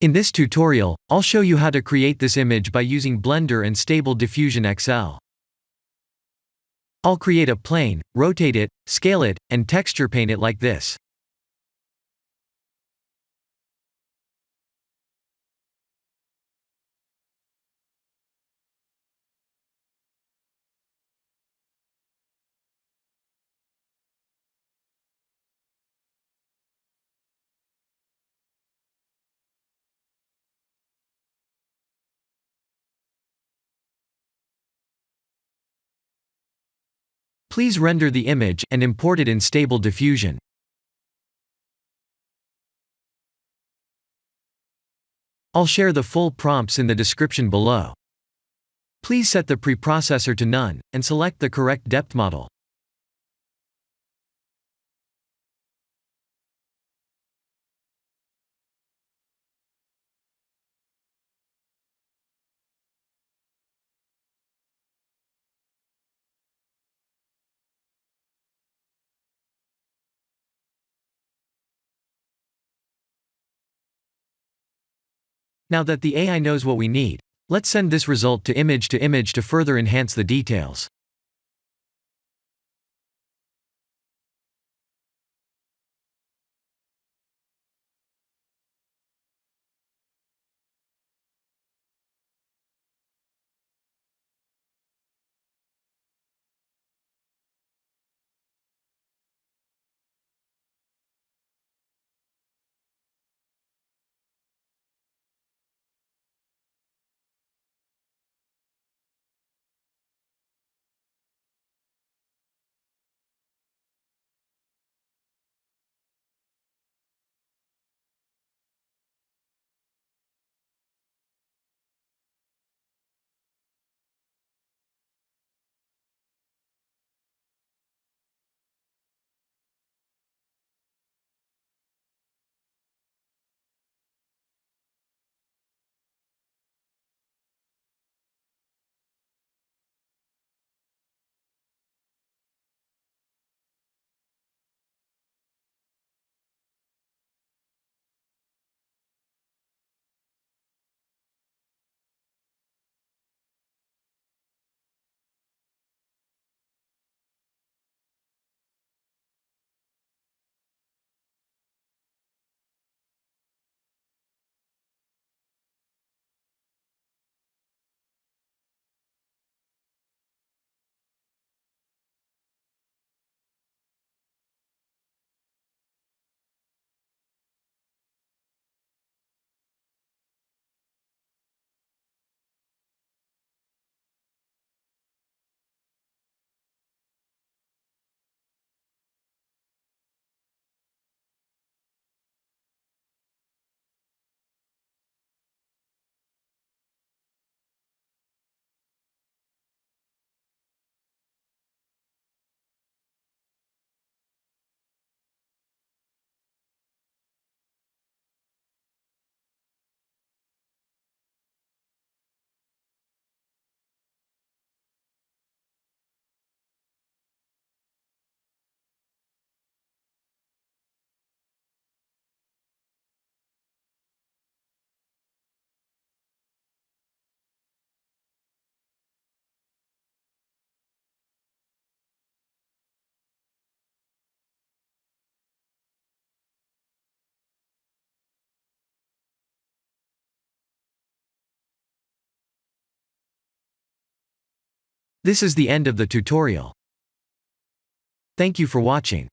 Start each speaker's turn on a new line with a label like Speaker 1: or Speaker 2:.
Speaker 1: In this tutorial, I'll show you how to create this image by using Blender and Stable Diffusion XL. I'll create a plane, rotate it, scale it, and texture paint it like this. Please render the image and import it in Stable Diffusion. I'll share the full prompts in the description below. Please set the preprocessor to none, and select the correct depth model. Now that the AI knows what we need, let's send this result to image to further enhance the details. This is the end of the tutorial. Thank you for watching.